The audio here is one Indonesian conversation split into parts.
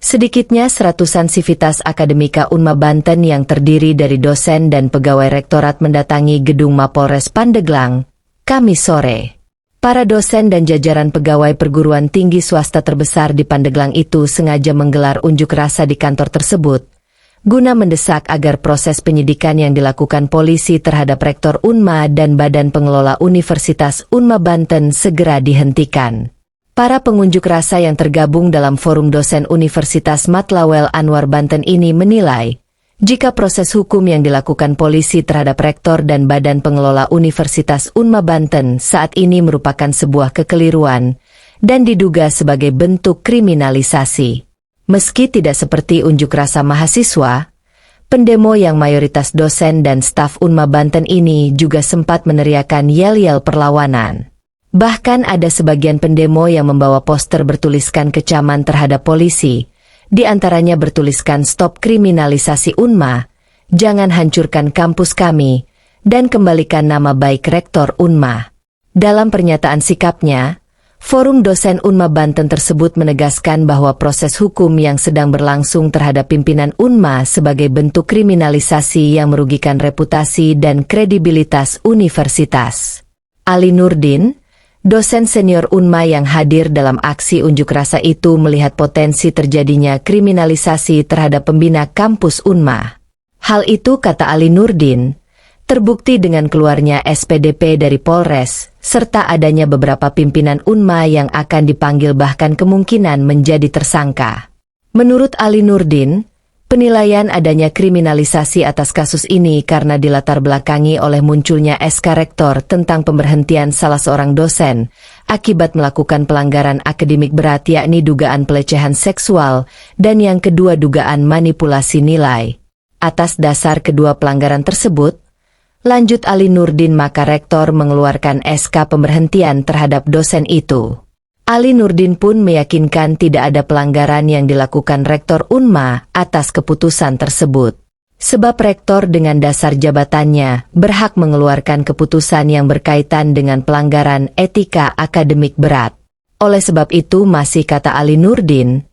Sedikitnya seratusan sivitas akademika Unma Banten yang terdiri dari dosen dan pegawai rektorat mendatangi gedung Mapolres Pandeglang, Kamis sore. Para dosen dan jajaran pegawai perguruan tinggi swasta terbesar di Pandeglang itu sengaja menggelar unjuk rasa di kantor tersebut, guna mendesak agar proses penyidikan yang dilakukan polisi terhadap Rektor Unma dan Badan Pengelola Universitas Unma Banten segera dihentikan. Para pengunjuk rasa yang tergabung dalam Forum Dosen Universitas Matlawel Anwar Banten ini menilai, jika proses hukum yang dilakukan polisi terhadap Rektor dan Badan Pengelola Universitas Unma Banten saat ini merupakan sebuah kekeliruan dan diduga sebagai bentuk kriminalisasi. Meski tidak seperti unjuk rasa mahasiswa, pendemo yang mayoritas dosen dan staf Unma Banten ini juga sempat meneriakan yel-yel perlawanan. Bahkan ada sebagian pendemo yang membawa poster bertuliskan kecaman terhadap polisi, di antaranya bertuliskan "Stop kriminalisasi Unma", "Jangan hancurkan kampus kami", dan "Kembalikan nama baik Rektor Unma". Dalam pernyataan sikapnya, Forum Dosen Unma Banten tersebut menegaskan bahwa proses hukum yang sedang berlangsung terhadap pimpinan Unma sebagai bentuk kriminalisasi yang merugikan reputasi dan kredibilitas universitas. Ali Nurdin, dosen senior Unma yang hadir dalam aksi unjuk rasa itu melihat potensi terjadinya kriminalisasi terhadap pembina kampus Unma. Hal itu, kata Ali Nurdin, terbukti dengan keluarnya SPDP dari Polres, serta adanya beberapa pimpinan Unma yang akan dipanggil bahkan kemungkinan menjadi tersangka. Menurut Ali Nurdin, penilaian adanya kriminalisasi atas kasus ini karena dilatar belakangi oleh munculnya SK Rektor tentang pemberhentian salah seorang dosen akibat melakukan pelanggaran akademik berat yakni dugaan pelecehan seksual dan yang kedua dugaan manipulasi nilai. Atas dasar kedua pelanggaran tersebut, lanjut Ali Nurdin, maka Rektor mengeluarkan SK pemberhentian terhadap dosen itu. Ali Nurdin pun meyakinkan tidak ada pelanggaran yang dilakukan Rektor Unma atas keputusan tersebut. Sebab Rektor dengan dasar jabatannya berhak mengeluarkan keputusan yang berkaitan dengan pelanggaran etika akademik berat. Oleh sebab itu, masih kata Ali Nurdin,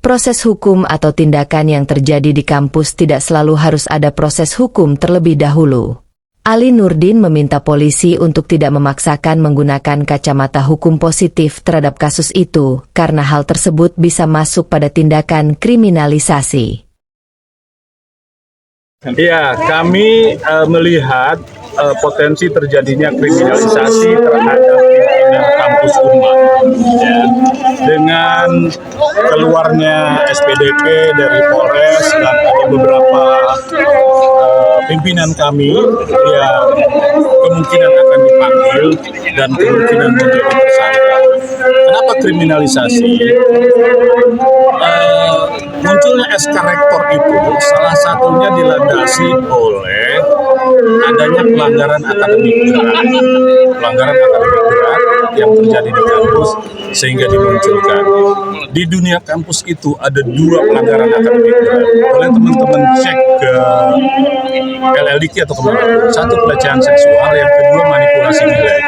proses hukum atau tindakan yang terjadi di kampus tidak selalu harus ada proses hukum terlebih dahulu. Ali Nurdin meminta polisi untuk tidak memaksakan menggunakan kacamata hukum positif terhadap kasus itu, karena hal tersebut bisa masuk pada tindakan kriminalisasi. Ya, kami melihat potensi terjadinya kriminalisasi terhadap pimpinan kampus Unma. Ya. Dengan keluarnya SPDP dari Polres dan ada beberapa pimpinan kami yang kemungkinan akan dipanggil dan kemungkinan menjadi tersangka. Kenapa kriminalisasi? Munculnya SK Rektor itu salah satunya dilandasi oleh adanya pelanggaran akademik berat. Pelanggaran akademik berat yang terjadi di kampus sehingga dimunculkan. Di dunia kampus itu ada dua pelanggaran akademik berat. Boleh teman-teman cek ke LLDK atau kemana. Satu pelecehan seksual, yang kedua manipulasi nilai.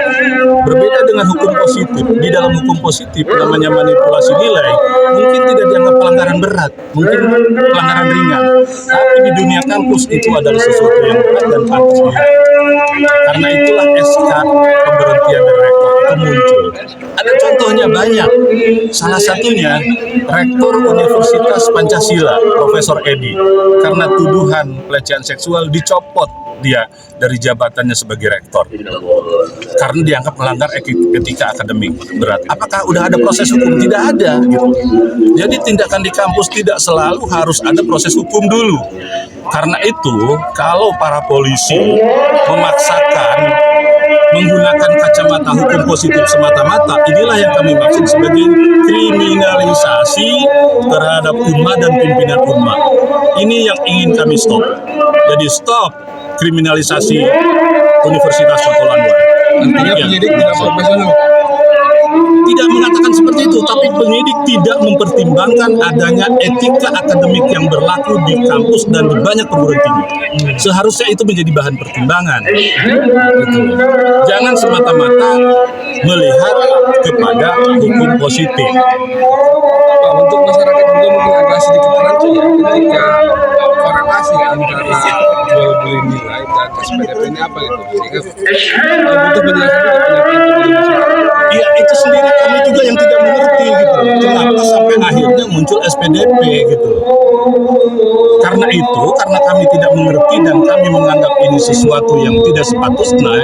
Berbeda dengan hukum positif. Di dalam hukum positif namanya manipulasi nilai mungkin tidak dianggap pelanggaran berat, mungkin pelanggaran ringan. Tapi di dunia kampus itu adalah sesuatu yang berat dan pantas dihina. Karena itulah SK pemberhentian dari Rektor itu muncul. Ada contohnya banyak. Salah satunya Rektor Universitas Pancasila, Profesor Edi, karena tuduhan pelecehan seksual dicopot dia dari jabatannya sebagai rektor karena dianggap melanggar etika akademik berat. Apakah udah ada proses hukum? Tidak ada gitu. Jadi tindakan di kampus tidak selalu harus ada proses hukum dulu. Karena itu kalau para polisi memaksakan menggunakan kacamata hukum positif semata-mata, inilah yang kami maksud sebagai kriminalisasi terhadap Unma dan pimpinan Unma. Ini yang ingin kami stop. Jadi stop kriminalisasi Universitas Matlawel Anwar. Artinya penyidik tidak profesional. Tidak mengatakan seperti itu, tapi penyidik tidak mempertimbangkan adanya etika akademik yang berlaku di kampus dan di banyak perguruan tinggi. Seharusnya itu menjadi bahan pertimbangan. Gitu. Jangan semata-mata melihat kepada hukum positif. Pak, untuk masyarakat juga mungkin agak sedikit rancu ya ketika korelasi antara jual beli nilai dan SPDP ini apa gitu, sehingga butuh penjelasan juga penyampaian kepada masyarakat. Iya, itu sendiri kami juga yang tidak mengerti gitu. Kenapa sampai akhirnya muncul SPDP gitu. Karena itu, karena kami tidak mengerti dan kami menganggap ini sesuatu yang tidak sepatutnya,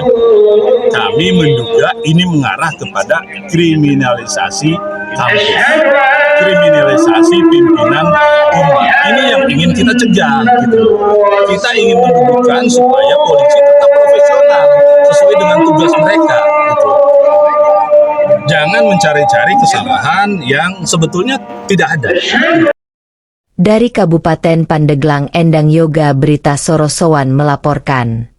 kami menduga ini mengarah kepada kriminalisasi kampus, kriminalisasi pimpinan umat. Ini yang ingin kita cegah gitu. Kita ingin mendudukan supaya polisi tetap profesional sesuai dengan tugas mereka gitu. Jangan mencari-cari kesalahan yang sebetulnya tidak ada. Dari Kabupaten Pandeglang, Endang Yoga Berita Sorosowan melaporkan.